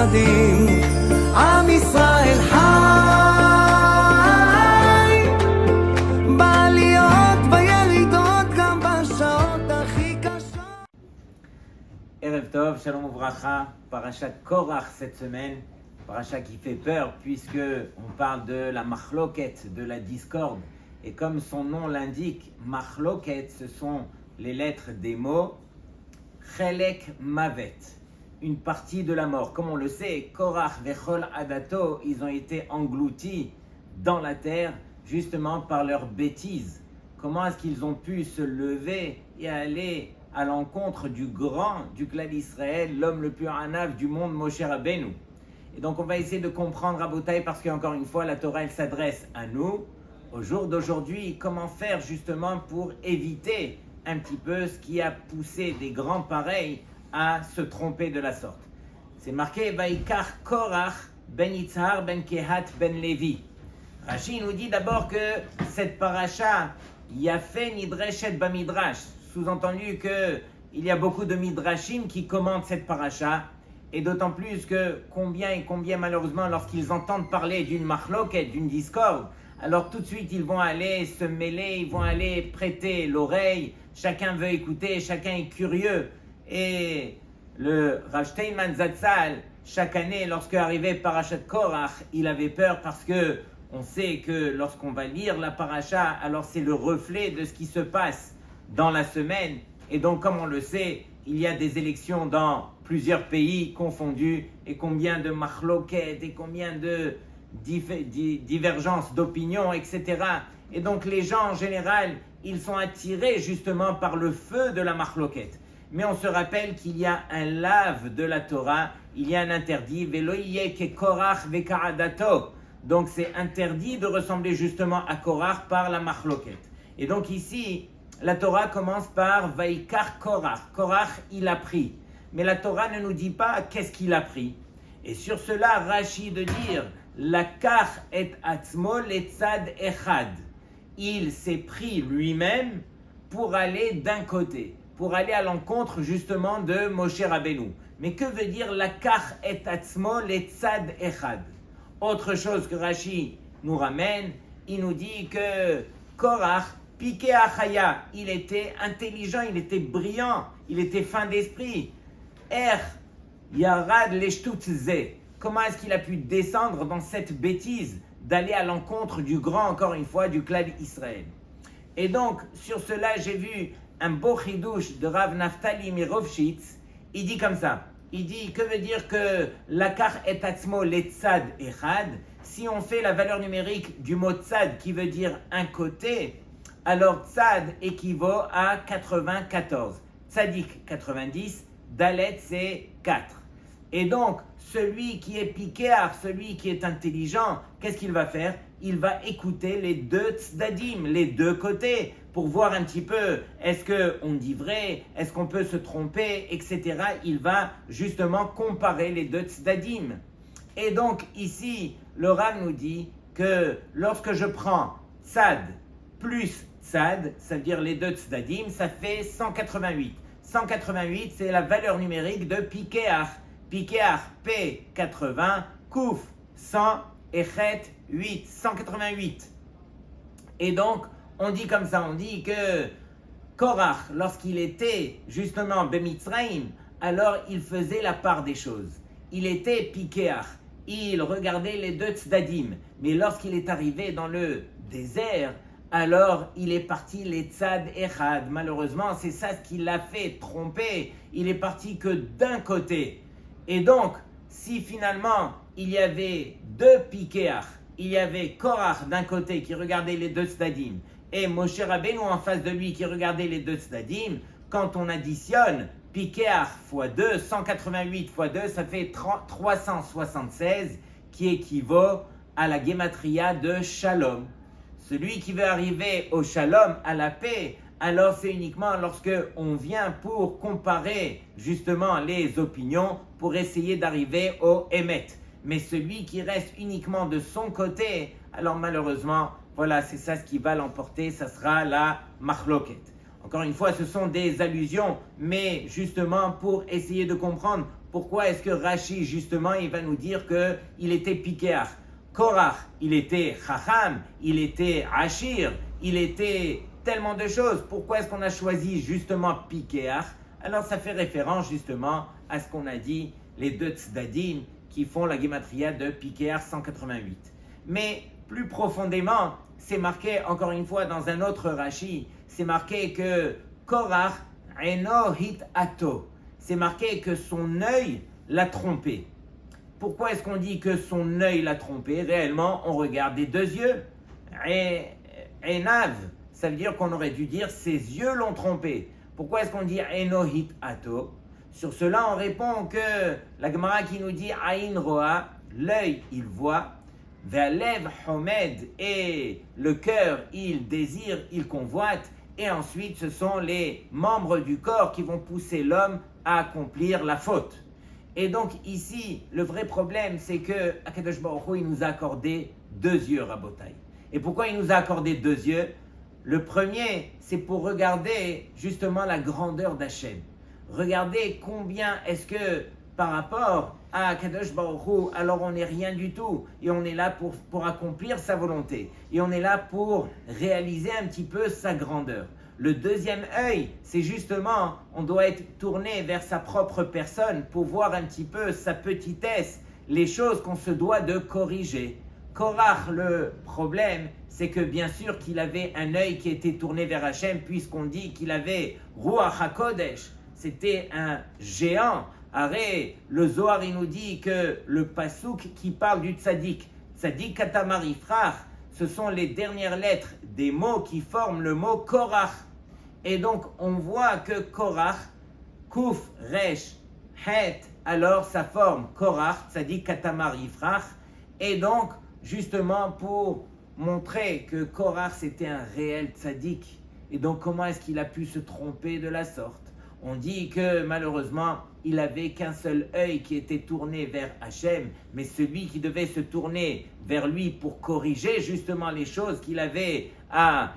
צדדים, עם ישראל חי, בעליות וירידות גם בשעות הכי קשות. Erev Tov, Shalom Uvracha, Parashat Korach cette semaine, Parashat qui fait peur puisque on parle de la machloket, de la discorde. Et comme son nom l'indique, machloket, ce sont les lettres des mots Chelek Mavet, une partie de la mort. Comme on le sait, Korach vechol adato, ils ont été engloutis dans la terre justement par leurs bêtises. Comment est-ce qu'ils ont pu se lever et aller à l'encontre du grand du clan d'Israël, l'homme le plus hanav du monde, Moshe Rabbeinu. Et donc on va essayer de comprendre Rabotai parce qu'encore une fois la Torah elle s'adresse à nous au jour d'aujourd'hui. Comment faire justement pour éviter un petit peu ce qui a poussé des grands pareils à se tromper de la sorte. C'est marqué Vaikar Korach ben Yitzhar ben Kehat ben Levi. Rashi nous dit d'abord que cette paracha Yafé Nidreshet Bamidrash, sous-entendu qu'il y a beaucoup de midrashim qui commentent cette paracha, et d'autant plus que combien malheureusement lorsqu'ils entendent parler d'une machloket, d'une discorde, alors tout de suite ils vont aller se mêler, ils vont aller prêter l'oreille, chacun veut écouter, chacun est curieux. Et le Rav Steinman Zatzal, chaque année lorsque arrivait Parashat Korach, il avait peur parce que on sait que lorsqu'on va lire la paracha, alors c'est le reflet de ce qui se passe dans la semaine. Et donc, comme on le sait, il y a des élections dans plusieurs pays confondus, et combien de machloket, et combien de divergences d'opinion, etc. Et donc, les gens en général, ils sont attirés justement par le feu de la machloket. Mais on se rappelle qu'il y a un lave de la Torah, il y a un interdit, Velo yeh ke Korach veka'adato. Donc, c'est interdit de ressembler justement à Korach par la machloket. Et donc ici, la Torah commence par Vaikar Korach. Korach, il a pris. Mais la Torah ne nous dit pas qu'est-ce qu'il a pris. Et sur cela, Rashi de dire Lakach et atzmo letzad echad. Il s'est pris lui-même pour aller d'un côté, pour aller à l'encontre justement de Moshe Rabbeinu. Mais que veut dire Lakach et atzmo letzad echad? Autre chose que Rashi nous ramène, il nous dit que Korach Piqué Achaya, il était intelligent, il était brillant, il était fin d'esprit. Yarad Leshtutze, comment est-ce qu'il a pu descendre dans cette bêtise d'aller à l'encontre du grand, encore une fois, du clan d'Israël? Et donc, sur cela, j'ai vu un beau chidouche de Rav Naftali Mirovshitz. Il dit comme ça, il dit, que veut dire que Lakach et atzmo letzad echad? Si on fait la valeur numérique du mot tzad, qui veut dire un côté, alors tzad équivaut à 94. Tzadik 90, dalet c'est 4. Et donc, celui qui est piquéar, celui qui est intelligent, qu'est-ce qu'il va faire? Il va écouter les deux tzdadim, les deux côtés, pour voir un petit peu, est-ce qu'on dit vrai, est-ce qu'on peut se tromper, etc. Il va justement comparer les deux tzdadim. Et donc, ici, le Rav nous dit que lorsque je prends tzad plus tzad, ça veut dire les deux tzdadim, ça fait 188. 188, c'est la valeur numérique de Piquéach. Piquéach, P, 80, Kouf, 100, et Chet, 8, 188. Et donc, on dit comme ça, on dit que Korach, lorsqu'il était justement Bemitzraïm, alors il faisait la part des choses. Il était Piquéach, il regardait les deux tzdadim. Mais lorsqu'il est arrivé dans le désert, alors il est parti les tzad echad. Malheureusement, c'est ça ce qui l'a fait tromper. Il est parti que d'un côté. Et donc, si finalement il y avait deux piquéach, il y avait Korach d'un côté qui regardait les deux tzdadim, et Moshe Rabbeinu en face de lui qui regardait les deux tzdadim, quand on additionne piquéach x 2, 188 x 2, ça fait 376, qui équivaut à la gematria de Shalom. Celui qui veut arriver au shalom, à la paix, alors c'est uniquement lorsque on vient pour comparer justement les opinions pour essayer d'arriver au Emet. Mais celui qui reste uniquement de son côté, alors malheureusement, voilà, c'est ça ce qui va l'emporter, ça sera la machloket. Encore une fois, ce sont des allusions, mais justement pour essayer de comprendre pourquoi est-ce que Rashi, justement, il va nous dire qu'il était Pikeach? Korach, il était Chacham, il était Ashir, il était tellement de choses. Pourquoi est-ce qu'on a choisi justement Pikeach? Alors ça fait référence justement à ce qu'on a dit, les deux Tzdadim qui font la Gematria de Pikeach 188. Mais plus profondément, c'est marqué encore une fois dans un autre Rashi, c'est marqué que Korach eno hit ato. C'est marqué que son œil l'a trompé. Pourquoi est-ce qu'on dit que son œil l'a trompé? Réellement, on regarde des deux yeux. Enav, ça veut dire qu'on aurait dû dire ses yeux l'ont trompé. Pourquoi est-ce qu'on dit eno hit ato? Sur cela, on répond que la Gemara qui nous dit aïn roa, l'œil il voit, ve'alev homed, et le cœur il désire, il convoite, et ensuite ce sont les membres du corps qui vont pousser l'homme à accomplir la faute. Et donc ici, le vrai problème, c'est que Akadosh Baruch Hu, il nous a accordé deux yeux, Rabotai. Et pourquoi il nous a accordé deux yeux? Le premier, c'est pour regarder justement la grandeur d'Hachem. Regardez combien est-ce que par rapport à Akadosh Baruch Hu, alors on n'est rien du tout. Et on est là pour accomplir sa volonté. Et on est là pour réaliser un petit peu sa grandeur. Le deuxième œil, c'est justement, on doit être tourné vers sa propre personne pour voir un petit peu sa petitesse, les choses qu'on se doit de corriger. Korach, le problème, c'est que bien sûr qu'il avait un œil qui était tourné vers Hachem, puisqu'on dit qu'il avait Ruach HaKodesh, c'était un géant. Arrête, le Zohar, il nous dit que le pasouk qui parle du tzaddik, tzaddik katamar ifrach, ce sont les dernières lettres des mots qui forment le mot Korach. Et donc, on voit que Korach, Kuf, Resh, Het, alors ça forme Korach, tzaddik katamar ifrach. Et donc, justement, pour montrer que Korach, c'était un réel tzaddik. Et donc, comment est-ce qu'il a pu se tromper de la sorte? On dit que malheureusement, il n'avait qu'un seul œil qui était tourné vers Hachem, mais celui qui devait se tourner vers lui pour corriger justement les choses qu'il avait à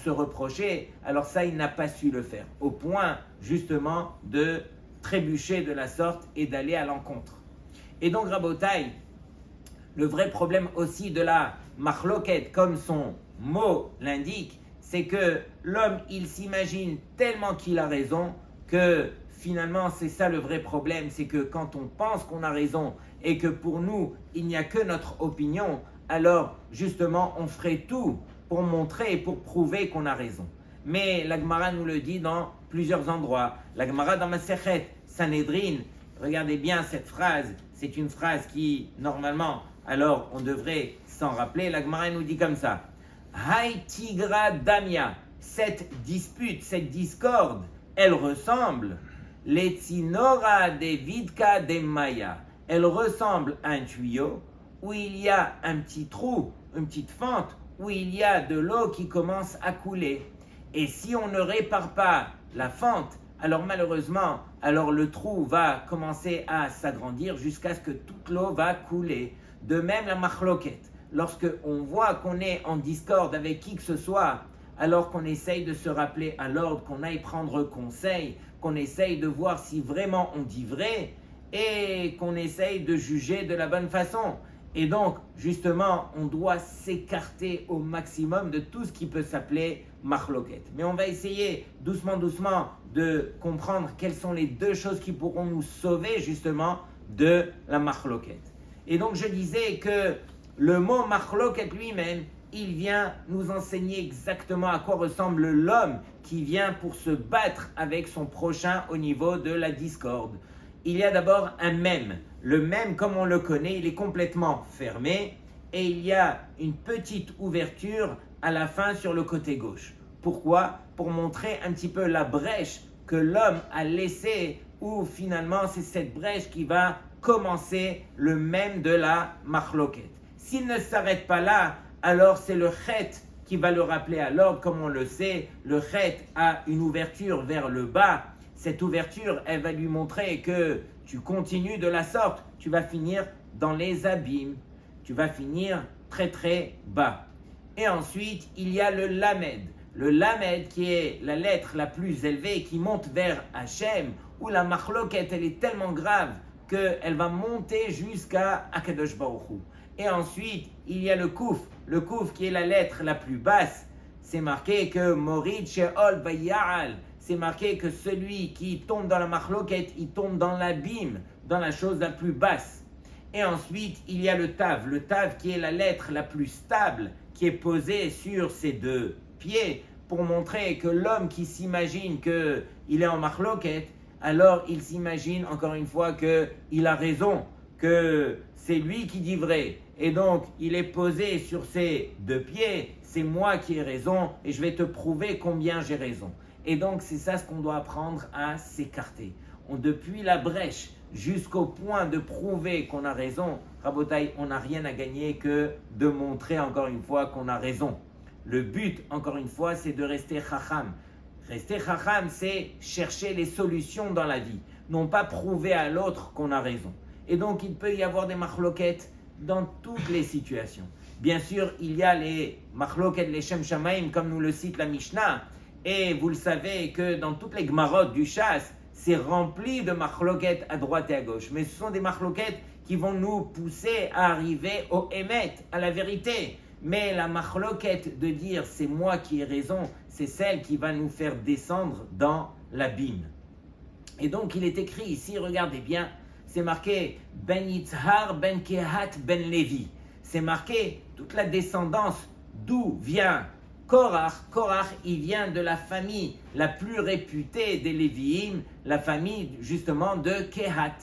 se reprocher, alors ça, il n'a pas su le faire, au point justement de trébucher de la sorte et d'aller à l'encontre. Et donc, Rabotai, le vrai problème aussi de la machloket, comme son mot l'indique, c'est que l'homme, il s'imagine tellement qu'il a raison que finalement, c'est ça le vrai problème, c'est que quand on pense qu'on a raison et que pour nous, il n'y a que notre opinion, alors justement, on ferait tout pour montrer et pour prouver qu'on a raison. Mais la Gemara nous le dit dans plusieurs endroits. La Gemara dans Masechet Sanhedrin, regardez bien cette phrase, c'est une phrase qui, normalement, alors on devrait s'en rappeler. La Gemara nous dit comme ça. Hai Tigra Damia, cette dispute, cette discorde, elle ressemble les Tsinora de Vidka de Maya. Elle ressemble à un tuyau où il y a un petit trou, une petite fente, où il y a de l'eau qui commence à couler. Et si on ne répare pas la fente, alors malheureusement, alors le trou va commencer à s'agrandir jusqu'à ce que toute l'eau va couler. De même la machloket. Lorsque on voit qu'on est en discorde avec qui que ce soit, alors qu'on essaye de se rappeler à l'ordre, qu'on aille prendre conseil, qu'on essaye de voir si vraiment on dit vrai et qu'on essaye de juger de la bonne façon. Et donc, justement, on doit s'écarter au maximum de tout ce qui peut s'appeler machloket. Mais on va essayer doucement de comprendre quelles sont les deux choses qui pourront nous sauver justement de la machloket. Et donc, je disais que le mot machloket lui-même, il vient nous enseigner exactement à quoi ressemble l'homme qui vient pour se battre avec son prochain au niveau de la discorde. Il y a d'abord un mème. Le mème, comme on le connaît, il est complètement fermé et il y a une petite ouverture à la fin sur le côté gauche. Pourquoi? Pour montrer un petit peu la brèche que l'homme a laissée, où finalement c'est cette brèche qui va commencer le mème de la machloket. S'il ne s'arrête pas là, alors c'est le chet qui va le rappeler à l'ordre. Comme on le sait, le chet a une ouverture vers le bas. Cette ouverture, elle va lui montrer que tu continues de la sorte, tu vas finir dans les abîmes. Tu vas finir très très bas. Et ensuite, il y a le lamed. Le lamed qui est la lettre la plus élevée qui monte vers Hachem, où la machloket, elle est tellement grave qu'elle va monter jusqu'à Akadosh Baruch Hu. Et ensuite, il y a le kouf qui est la lettre la plus basse. C'est marqué que Morid Sheol Vaya'al. C'est marqué que celui qui tombe dans la machloket, il tombe dans l'abîme, dans la chose la plus basse. Et ensuite, il y a le tav qui est la lettre la plus stable, qui est posée sur ses deux pieds, pour montrer que l'homme qui s'imagine qu'il est en machloket, alors il s'imagine encore une fois qu'il a raison, que c'est lui qui dit vrai. Et donc, il est posé sur ses deux pieds, c'est moi qui ai raison, et je vais te prouver combien j'ai raison. Et donc, c'est ça ce qu'on doit apprendre à s'écarter. Depuis la brèche jusqu'au point de prouver qu'on a raison, Rabotai, on n'a rien à gagner que de montrer encore une fois qu'on a raison. Le but, encore une fois, c'est de rester chacham. Rester chacham, c'est chercher les solutions dans la vie, non pas prouver à l'autre qu'on a raison. Et donc, il peut y avoir des machloket dans toutes les situations. Bien sûr, il y a les machloket, les shem shamaim, comme nous le cite la Mishnah. Et vous le savez que dans toutes les gmarot du chasse, c'est rempli de machloket à droite et à gauche. Mais ce sont des machloket qui vont nous pousser à arriver au émet, à la vérité. Mais la machloket de dire c'est moi qui ai raison, c'est celle qui va nous faire descendre dans l'abîme. Et donc il est écrit ici, regardez bien, c'est marqué Ben Yitzhar, Ben Kehat, Ben Levi. C'est marqué toute la descendance d'où vient Korach. Korach, il vient de la famille la plus réputée des Lévi'im, la famille justement de Kehat.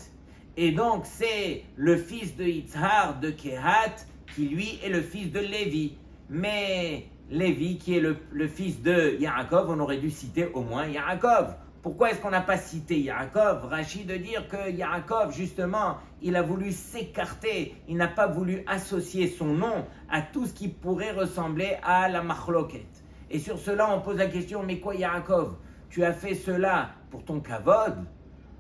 Et donc c'est le fils de Yitzhar de Kehat qui lui est le fils de Lévi. Mais Lévi qui est le fils de Yaakov, on aurait dû citer au moins Yaakov. Pourquoi est-ce qu'on n'a pas cité Yaakov? Rachid de dire que Yaakov, justement, il a voulu s'écarter, il n'a pas voulu associer son nom à tout ce qui pourrait ressembler à la machloket. Et sur cela, on pose la question, mais quoi Yaakov? Tu as fait cela pour ton kavod?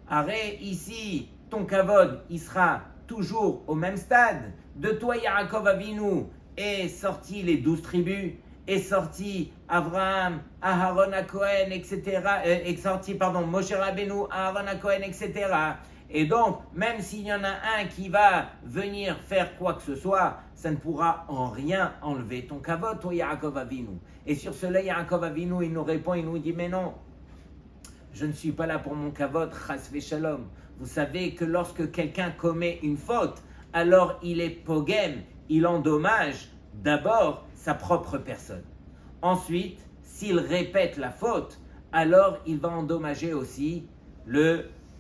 Arrête, ici, ton kavod, il sera toujours au même stade. De toi, Yaakov Avinu, est sorti les 12 tribus, est sorti Abraham, Aharon à Cohen, etc. Est sorti, Moshe Rabbeinu, Aharon à Cohen, etc. Et donc, même s'il y en a un qui va venir faire quoi que ce soit, ça ne pourra en rien enlever ton kavod, toi Yaakov Avinu. Et sur cela, Yaakov Avinu, il nous répond, il nous dit, mais non, je ne suis pas là pour mon kavod, chas v'shalom. Vous savez que lorsque quelqu'un commet une faute, alors il est pogem, il endommage d'abord sa propre personne. Ensuite, s'il répète la faute, alors il va endommager aussi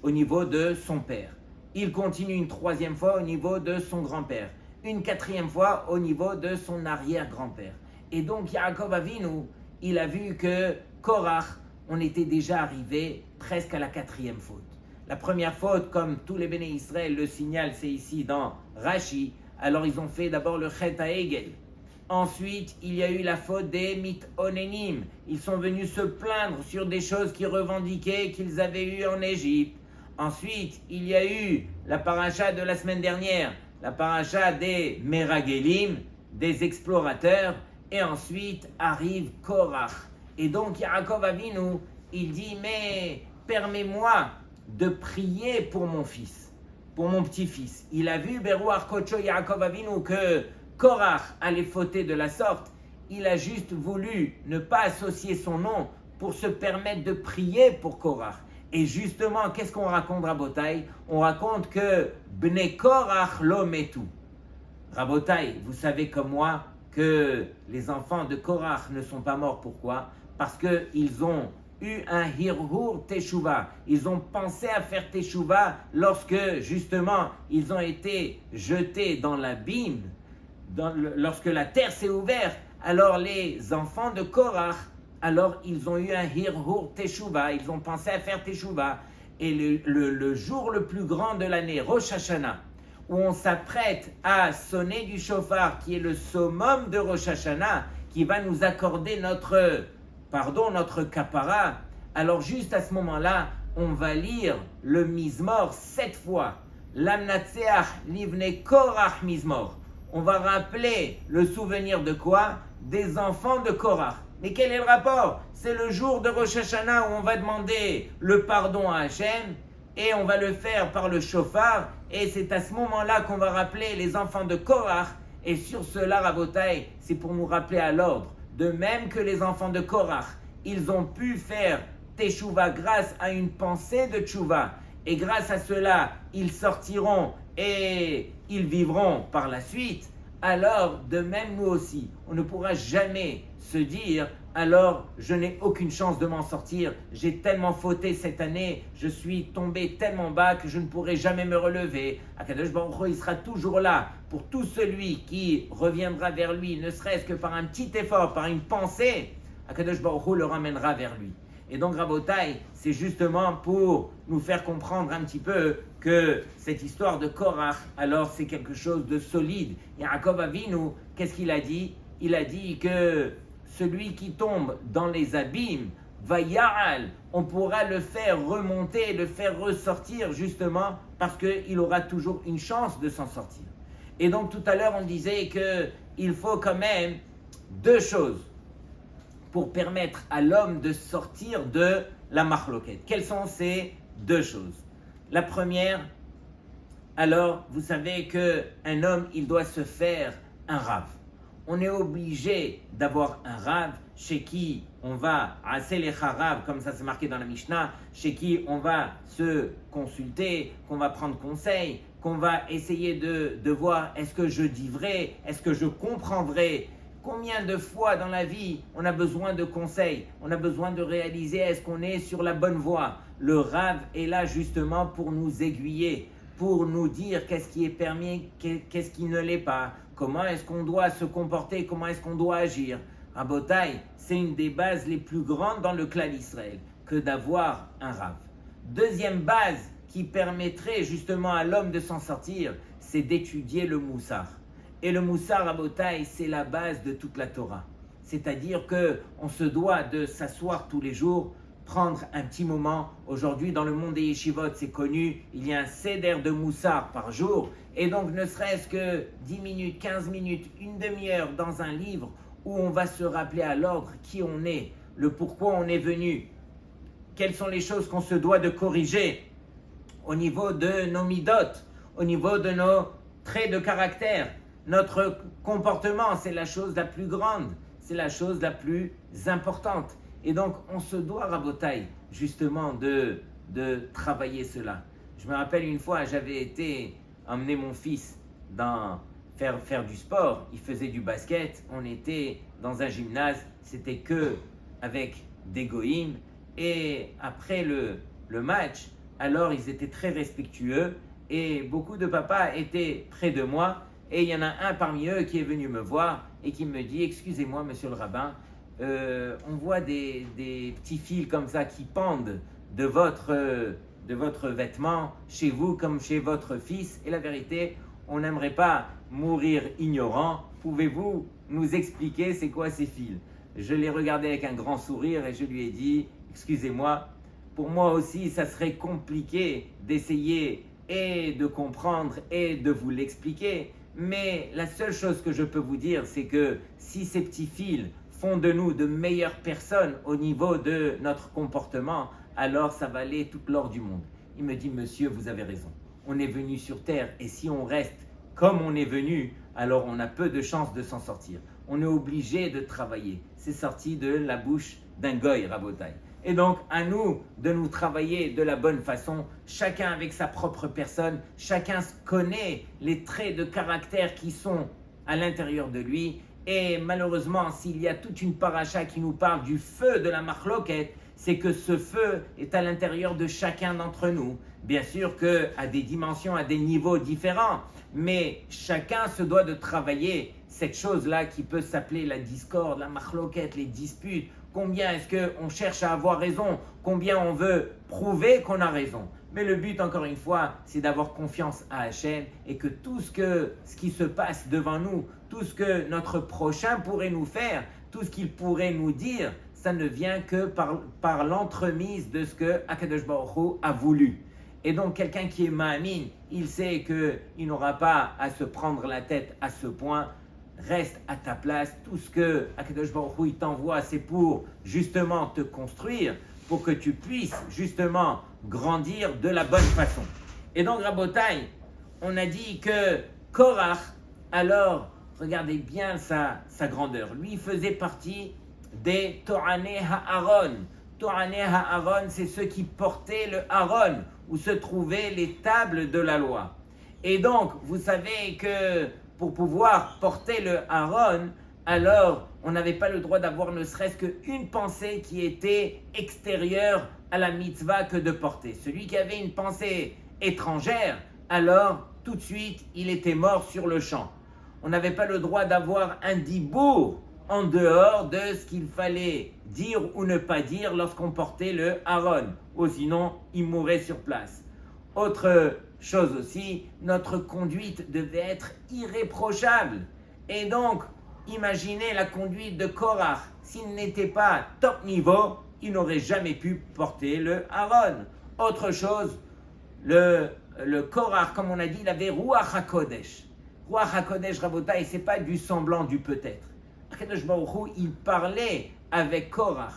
au niveau de son père. Il continue une troisième fois au niveau de son grand-père, une quatrième fois au niveau de son arrière-grand-père. Et donc Yaakov Avinu, il a vu que Korach, on était déjà arrivé presque à la quatrième faute. La première faute, comme tous les béné Israël le signalent, c'est ici dans Rashi. Alors ils ont fait d'abord le Chet HaEgel. Ensuite, il y a eu la faute des Mitonenim. Ils sont venus se plaindre sur des choses qu'ils revendiquaient qu'ils avaient eues en Égypte. Ensuite, il y a eu la paracha de la semaine dernière, la paracha des Meragelim, des explorateurs. Et ensuite arrive Korach. Et donc Yaakov Avinu, il dit, mais permets-moi de prier pour mon fils, pour mon petit-fils. Il a vu Beruach Kocho Yaakov Avinu que Korach allait fauter de la sorte. Il a juste voulu ne pas associer son nom pour se permettre de prier pour Korach. Et justement, qu'est-ce qu'on raconte, Rabotai? On raconte que Bnei Korach lo metu. Rabotai, vous savez comme moi que les enfants de Korach ne sont pas morts. Pourquoi? Parce qu'ils ont eu un hirhur teshuva. Ils ont pensé à faire teshuva lorsque, justement, ils ont été jetés dans l'abîme. Lorsque la terre s'est ouverte, alors les enfants de Korach, alors ils ont eu un hirhur teshuva. Ils ont pensé à faire teshuva. Et le jour le plus grand de l'année, Rosh Hashanah, où on s'apprête à sonner du shofar, qui est le summum de Rosh Hashanah, qui va nous accorder notre kapara, alors juste à ce moment-là, on va lire le Mizmor 7 fois. Lamnatseach livne Korach Mizmor. On va rappeler le souvenir de quoi? Des enfants de Korach. Mais quel est le rapport? C'est le jour de Rosh Hashanah où on va demander le pardon à Hachem. et on va le faire par le shofar, et c'est à ce moment-là qu'on va rappeler les enfants de Korach, et sur cela, Rabotai, c'est pour nous rappeler à l'ordre, de même que les enfants de Korach, ils ont pu faire Teshuvah grâce à une pensée de Teshuvah, et grâce à cela, ils sortiront et ils vivront par la suite. Alors, de même nous aussi, on ne pourra jamais se dire « alors je n'ai aucune chance de m'en sortir, j'ai tellement fauté cette année, je suis tombé tellement bas que je ne pourrai jamais me relever ». Akadosh Baruch Hu, il sera toujours là pour tout celui qui reviendra vers lui, ne serait-ce que par un petit effort, par une pensée, Akadosh Baruch Hu le ramènera vers lui. Et donc Rabotai, c'est justement pour nous faire comprendre un petit peu que cette histoire de Korach, alors c'est quelque chose de solide. Yaakov Avinu, qu'est-ce qu'il a dit? Il a dit que celui qui tombe dans les abîmes, va ya'al, on pourra le faire remonter, le faire ressortir justement parce qu'il aura toujours une chance de s'en sortir. Et donc tout à l'heure on disait qu'il faut quand même deux choses pour permettre à l'homme de sortir de la machloket. Quelles sont ces deux choses? La première, alors vous savez qu'un homme, il doit se faire un rav. On est obligé d'avoir un rav chez qui on va, aselecha rav, comme ça c'est marqué dans la Mishnah, chez qui on va se consulter, qu'on va prendre conseil, qu'on va essayer de voir est-ce que je dis vrai, est-ce que je comprends vrai. Combien de fois dans la vie on a besoin de conseils, on a besoin de réaliser est-ce qu'on est sur la bonne voie. Le Rav est là justement pour nous aiguiller, pour nous dire qu'est-ce qui est permis, qu'est-ce qui ne l'est pas, comment est-ce qu'on doit se comporter, comment est-ce qu'on doit agir. Rabotai, c'est une des bases les plus grandes dans le clan d'Israël que d'avoir un Rav. Deuxième base qui permettrait justement à l'homme de s'en sortir, c'est d'étudier le Moussar. Et le Moussar Rabotai, c'est la base de toute la Torah. C'est-à-dire qu'on se doit de s'asseoir tous les jours, prendre un petit moment. Aujourd'hui, dans le monde des yeshivot, c'est connu, il y a un seder de Moussar par jour. Et donc, ne serait-ce que 10 minutes, 15 minutes, une demi-heure dans un livre où on va se rappeler à l'ordre qui on est, le pourquoi on est venu, quelles sont les choses qu'on se doit de corriger au niveau de nos midot, au niveau de nos traits de caractère. Notre comportement, c'est la chose la plus grande, c'est la chose la plus importante. Et donc, on se doit, Rabotai, justement, de travailler cela. Je me rappelle une fois, j'avais été emmener mon fils faire du sport. Il faisait du basket. On était dans un gymnase. C'était que avec des goïms. Et après le match, alors ils étaient très respectueux. Et beaucoup de papas étaient près de moi. Et il y en a un parmi eux qui est venu me voir et qui me dit « Excusez-moi, monsieur le rabbin, on voit des petits fils comme ça qui pendent de votre vêtement chez vous comme chez votre fils. Et la vérité, on n'aimerait pas mourir ignorant. Pouvez-vous nous expliquer c'est quoi ces fils ?» Je l'ai regardé avec un grand sourire et je lui ai dit « Excusez-moi, pour moi aussi, ça serait compliqué d'essayer et de comprendre et de vous l'expliquer. Mais la seule chose que je peux vous dire, c'est que si ces petits fils font de nous de meilleures personnes au niveau de notre comportement, alors ça va aller toute l'or du monde. » Il me dit « Monsieur, vous avez raison. On est venu sur terre et si on reste comme on est venu, alors on a peu de chances de s'en sortir. On est obligé de travailler. » C'est sorti de la bouche d'un goy, Rabotai. Et donc, à nous de nous travailler de la bonne façon, chacun avec sa propre personne, chacun connaît les traits de caractère qui sont à l'intérieur de lui. Et malheureusement, s'il y a toute une paracha qui nous parle du feu de la machloket, c'est que ce feu est à l'intérieur de chacun d'entre nous. Bien sûr qu'à des dimensions, à des niveaux différents, mais chacun se doit de travailler cette chose-là qui peut s'appeler la discorde, la machloket, les disputes. Combien est-ce qu'on cherche à avoir raison? Combien on veut prouver qu'on a raison? Mais le but, encore une fois, c'est d'avoir confiance à Hachem et que tout ce qui se passe devant nous, tout ce que notre prochain pourrait nous faire, tout ce qu'il pourrait nous dire, ça ne vient que par l'entremise de ce que Akadosh Baruch Hu a voulu. Et donc, quelqu'un qui est ma'amin, il sait qu'il n'aura pas à se prendre la tête à ce point. Reste à ta place. Tout ce que Akadosh Baruch Hu t'envoie, c'est pour justement te construire, pour que tu puisses justement grandir de la bonne façon. Et donc, Rabotai, on a dit que Korach, alors, regardez bien sa grandeur. Lui faisait partie des Tohané Haaron. Tohané Haaron, c'est ceux qui portaient le Aaron, où se trouvaient les tables de la loi. Et donc, vous savez que pour pouvoir porter le Aaron, alors on n'avait pas le droit d'avoir ne serait-ce qu'une pensée qui était extérieure à la mitzvah que de porter. Celui qui avait une pensée étrangère, alors tout de suite, il était mort sur le champ. On n'avait pas le droit d'avoir un dibour en dehors de ce qu'il fallait dire ou ne pas dire lorsqu'on portait le Aaron, ou sinon il mourait sur place. Autre chose aussi, notre conduite devait être irréprochable. Et donc, imaginez la conduite de Korach. S'il n'était pas top niveau, il n'aurait jamais pu porter le Aaron. Autre chose, le Korach, comme on a dit, il avait Ruach HaKodesh. Ruach HaKodesh, Rabotai, c'est pas du semblant, du peut-être. Akadosh Baruch Hu, il parlait avec Korach.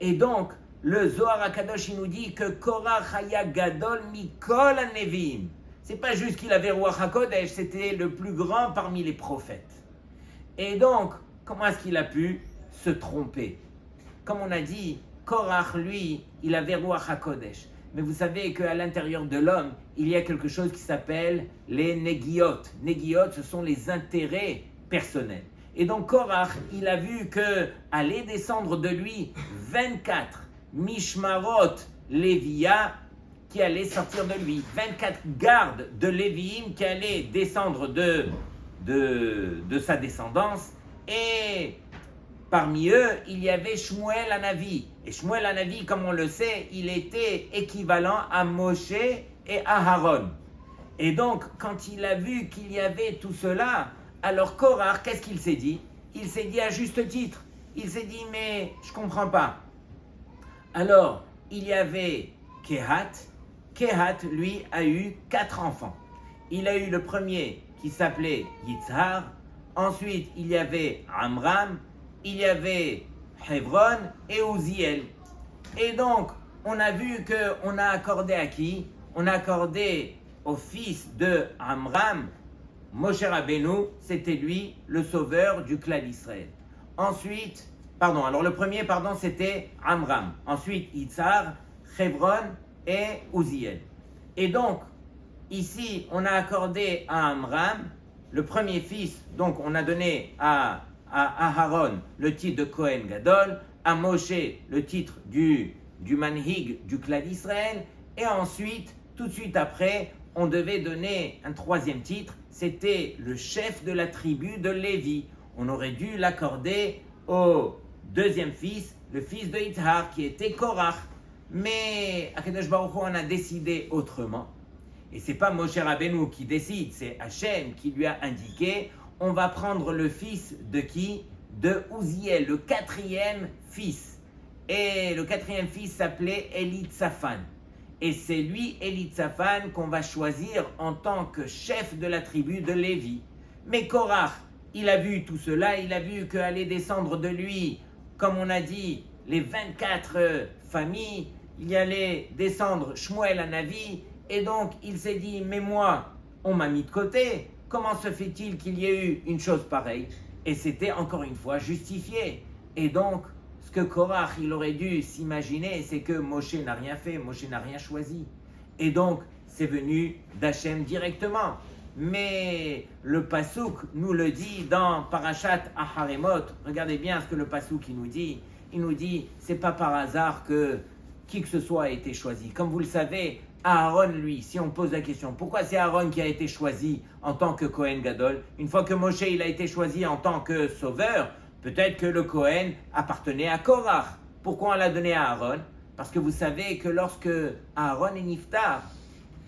Et donc, le Zohar HaKadosh, il nous dit que Korach haya gadol mikol hanevim. C'est pas juste qu'il avait Ruach HaKodesh, c'était le plus grand parmi les prophètes. Et donc, comment est-ce qu'il a pu se tromper? Comme on a dit, Korach, lui, il avait Ruach HaKodesh. Mais vous savez qu'à l'intérieur de l'homme, il y a quelque chose qui s'appelle les negiot. Negiot, ce sont les intérêts personnels. Et donc Korach, il a vu que allait descendre de lui 24 Mishmarot Lévia qui allaient sortir de lui. 24 gardes de Léviim qui allaient descendre de sa descendance. Et parmi eux, il y avait Shmuel Hanavi. Et Shmuel Hanavi, comme on le sait, il était équivalent à Moshe et à Aaron. Et donc, quand il a vu qu'il y avait tout cela, alors Korach, qu'est-ce qu'il s'est dit? Il s'est dit à juste titre. Il s'est dit, mais je ne comprends pas. Alors, il y avait Kehat. Kehat, lui, a eu 4 enfants. Il a eu le premier qui s'appelait Yitzhar. Ensuite, il y avait Amram. Il y avait Hebron et Uziel. Et donc, on a vu qu'on a accordé à qui? On a accordé au fils de Amram, Moshe Rabbeinu, c'était lui le sauveur du clan d'Israël. Ensuite, alors le premier, c'était Amram. Ensuite, Yitzhar, Hebron et Uziel. Et donc, ici, on a accordé à Amram, le premier fils, donc on a donné à Aaron le titre de Kohen Gadol, à Moshe le titre du Manhig du clan d'Israël, et ensuite, tout de suite après, on devait donner un troisième titre, c'était le chef de la tribu de Lévi. On aurait dû l'accorder au deuxième fils, le fils de Yitzhar, qui était Korach. Mais Akadosh Baruch Hu en a décidé autrement. Et c'est pas Moshe Rabbeinu qui décide, c'est Hachem qui lui a indiqué, on va prendre le fils de qui? De Uziel, le 4e fils. Et le 4e fils s'appelait Elitzaphan. Et c'est lui, Elitzaphan, qu'on va choisir en tant que chef de la tribu de Lévi. Mais Korach, il a vu tout cela, il a vu qu'allait descendre de lui, comme on a dit, les 24 familles, il y allait descendre Shmuel Hanavi, et donc il s'est dit, mais moi, on m'a mis de côté, comment se fait-il qu'il y ait eu une chose pareille? Et c'était encore une fois justifié. Et donc, ce que Korach, il aurait dû s'imaginer, c'est que Moshe n'a rien fait, Moshe n'a rien choisi. Et donc, c'est venu d'Hachem directement. Mais le Passouk nous le dit dans Parashat Aharemot. Regardez bien ce que le Passouk il nous dit. Il nous dit, c'est pas par hasard que qui que ce soit a été choisi. Comme vous le savez, Aaron, lui, si on pose la question, pourquoi c'est Aaron qui a été choisi en tant que Kohen Gadol? Une fois que Moshe il a été choisi en tant que sauveur, peut-être que le Kohen appartenait à Korach. Pourquoi on l'a donné à Aaron? Parce que vous savez que lorsque Aaron est niftar,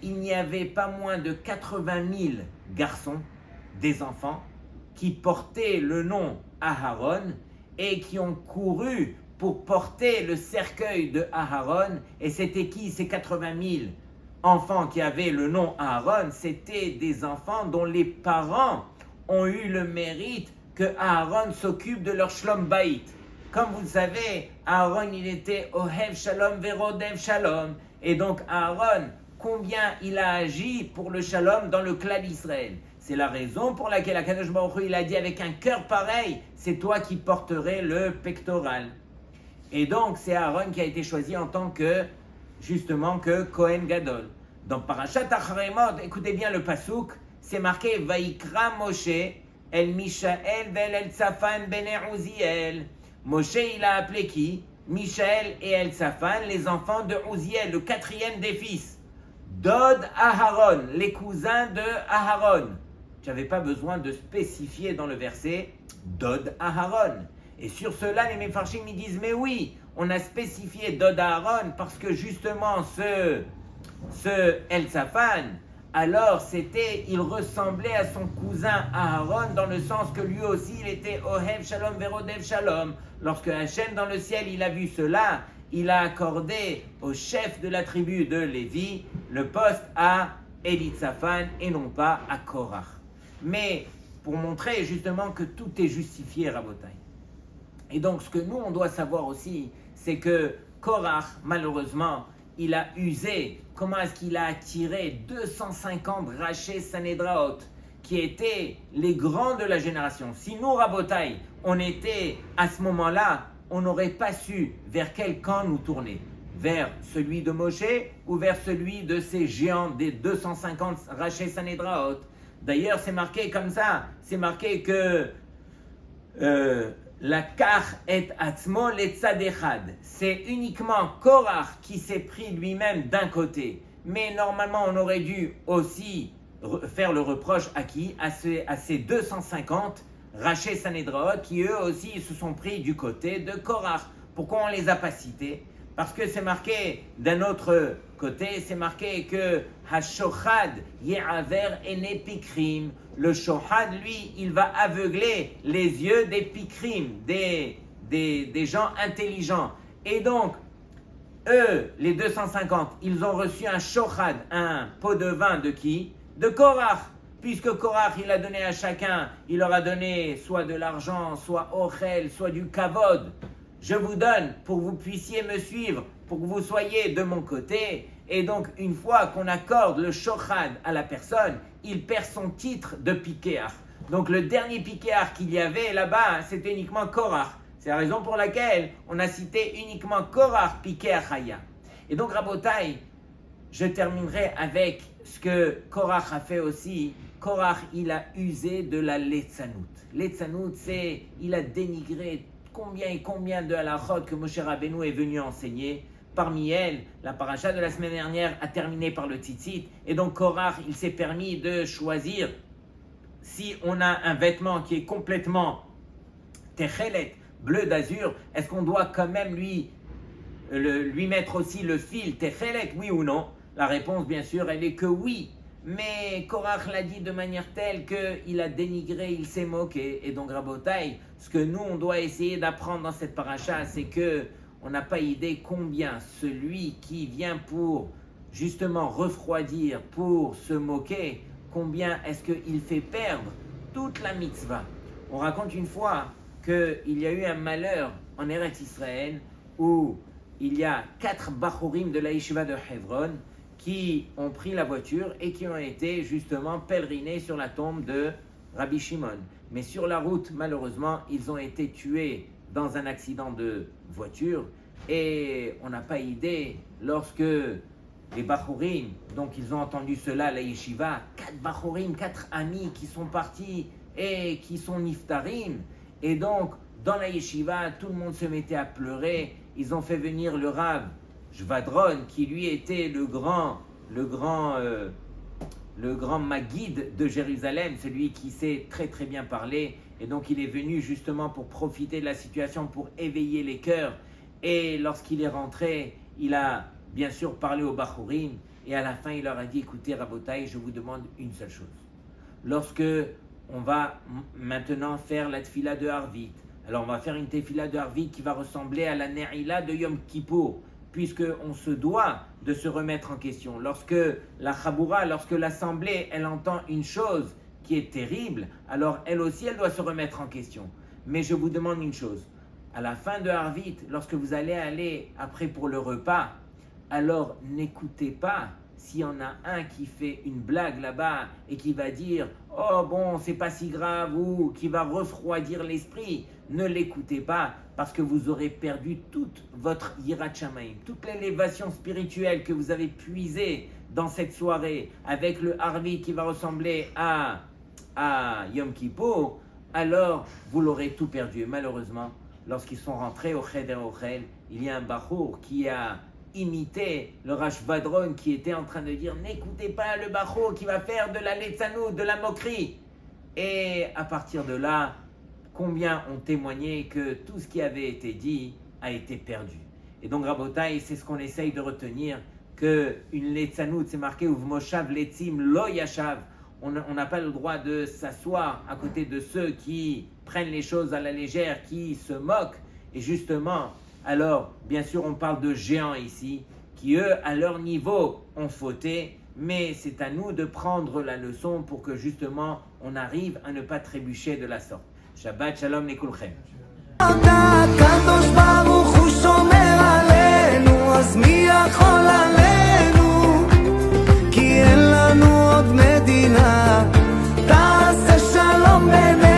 il n'y avait pas moins de 80 000 garçons, des enfants, qui portaient le nom Aharon et qui ont couru pour porter le cercueil de Aharon. Et c'était qui ces 80 000 enfants qui avaient le nom Aharon? C'était des enfants dont les parents ont eu le mérite que Aaron s'occupe de leur shlom bayit. Comme vous le savez, Aaron, il était Ohev Shalom Verodev Shalom. Et donc Aaron, combien il a agi pour le Shalom dans le clan d'Israël. C'est la raison pour laquelle Akadosh Baruch Hu, il a dit avec un cœur pareil, c'est toi qui porterais le pectoral. Et donc c'est Aaron qui a été choisi en tant que, justement, que Kohen Gadol. Dans Parashat Acharemot, écoutez bien le pasouk, c'est marqué Vaikra Moshe El Mishaël Vel El Tzafan Ben Uziel. Moshe, il a appelé qui? Mishaël et El Tzafan, les enfants de Uziel, le quatrième des fils. Dod Aharon, les cousins de Aharon. Tu n'avais pas besoin de spécifier dans le verset Dod Aharon. Et sur cela, les Mefarshim ils disent, mais oui, on a spécifié Dod Aharon parce que justement ce El Tzafan, alors il ressemblait à son cousin Aharon dans le sens que lui aussi il était Ohev Shalom Verodev Shalom. Lorsque Hachem dans le ciel il a vu cela, il a accordé au chef de la tribu de Lévi le poste à Elitzaphan et non pas à Korach. Mais pour montrer justement que tout est justifié, Rabotai. Et donc ce que nous on doit savoir aussi, c'est que Korach, malheureusement, il a usé, comment est-ce qu'il a attiré 250 Rachés Sanedraot, qui étaient les grands de la génération. Si nous, Rabotai, on était à ce moment-là, on n'aurait pas su vers quel camp nous tourner. Vers celui de Moshe ou vers celui de ces géants des 250 Rachés Sanedraot. D'ailleurs, c'est marqué comme ça, c'est marqué que la kar et atzmo letzad echad. C'est uniquement Korach qui s'est pris lui-même d'un côté. Mais normalement, on aurait dû aussi faire le reproche à qui? À ces 250 Rachés Sanedraot qui eux aussi se sont pris du côté de Korach. Pourquoi on ne les a pas cités? Parce que c'est marqué d'un autre côté, c'est marqué que Hashochad ye'aver ene pikrim. Le shohad, lui, il va aveugler les yeux des pikrim, des gens intelligents. Et donc, eux, les 250, ils ont reçu un shohad, un pot de vin de qui? De Korach. Puisque Korach, il a donné à chacun, il leur a donné soit de l'argent, soit ochel, soit du kavod. Je vous donne pour que vous puissiez me suivre, pour que vous soyez de mon côté. Et donc, une fois qu'on accorde le shochad à la personne, il perd son titre de pikéach. Donc, le dernier pikéach qu'il y avait là-bas, c'était uniquement Korach. C'est la raison pour laquelle on a cité uniquement Korach pikéach haya. Et donc, Rabotai, je terminerai avec ce que Korach a fait aussi. Korach, il a usé de la letzanout. Letzanout, c'est, il a dénigré combien et combien de halachot que Moshe Rabbeinu est venu enseigner. Parmi elles, la paracha de la semaine dernière a terminé par le tzitzit. Et donc Korach, il s'est permis de choisir, si on a un vêtement qui est complètement techelet, bleu d'azur, est-ce qu'on doit quand même lui mettre aussi le fil techelet, oui ou non? La réponse, bien sûr, elle est que oui. Mais Korach l'a dit de manière telle qu'il a dénigré, il s'est moqué. Et donc Rabotai, ce que nous on doit essayer d'apprendre dans cette paracha, c'est que on n'a pas idée combien celui qui vient pour justement refroidir, pour se moquer, combien est-ce qu'il fait perdre toute la mitzvah. On raconte une fois qu'il y a eu un malheur en Eretz Israël où il y a 4 bachurim de la yeshiva de Hebron qui ont pris la voiture et qui ont été justement pèlerinés sur la tombe de Rabbi Shimon. Mais sur la route, malheureusement, ils ont été tués dans un accident de voiture et on n'a pas idée lorsque les bachurim, donc ils ont entendu cela à la yeshiva, 4 bachurim, 4 amis qui sont partis et qui sont niftarim. Et donc, dans la yeshiva, tout le monde se mettait à pleurer. Ils ont fait venir le Rav Jvadron, qui lui était le grand Maguide de Jérusalem, celui qui sait très très bien parler. Et donc il est venu justement pour profiter de la situation, pour éveiller les cœurs. Et lorsqu'il est rentré, il a bien sûr parlé aux Bachurim. Et à la fin, il leur a dit, écoutez Rabotai, je vous demande une seule chose. Lorsque on va maintenant faire la tefila de Harvit, alors on va faire une tefila de Harvit qui va ressembler à la Ne'ila de Yom Kippour, puisqu'on se doit de se remettre en question. Lorsque la Chaboura, lorsque l'Assemblée, elle entend une chose qui est terrible, alors elle aussi, elle doit se remettre en question. Mais je vous demande une chose. à la fin de Harvit, lorsque vous allez aller après pour le repas, alors n'écoutez pas s'il y en a un qui fait une blague là-bas et qui va dire « Oh bon, c'est pas si grave » ou qui va refroidir l'esprit. Ne l'écoutez pas parce que vous aurez perdu toute votre Yirat Shamayim, toute l'élévation spirituelle que vous avez puisée dans cette soirée avec le Harvit qui va ressembler à Yom Kippour. Alors vous l'aurez tout perdu. Et malheureusement, lorsqu'ils sont rentrés au Cheder Ochel, il y a un Bachour qui a imité le Rashvadron qui était en train de dire « N'écoutez pas le Bachour qui va faire de la Letzanout, de la moquerie ». Et à partir de là, combien ont témoigné que tout ce qui avait été dit a été perdu. Et donc Rabotai, c'est ce qu'on essaye de retenir, que une Letzanout, c'est marqué « Uvmoshav letzim lo yashav ». On n'a pas le droit de s'asseoir à côté de ceux qui prennent les choses à la légère, qui se moquent. Et justement, alors, bien sûr, on parle de géants ici, qui eux, à leur niveau, ont fauté, mais c'est à nous de prendre la leçon pour que justement, on arrive à ne pas trébucher de la sorte. Shabbat Shalom Lekulchem. הקדוש ברוך הוא שומר עלינו, אז מי יכול עלינו? כי אין לנו עוד מדינה, תעשה שלום בינינו.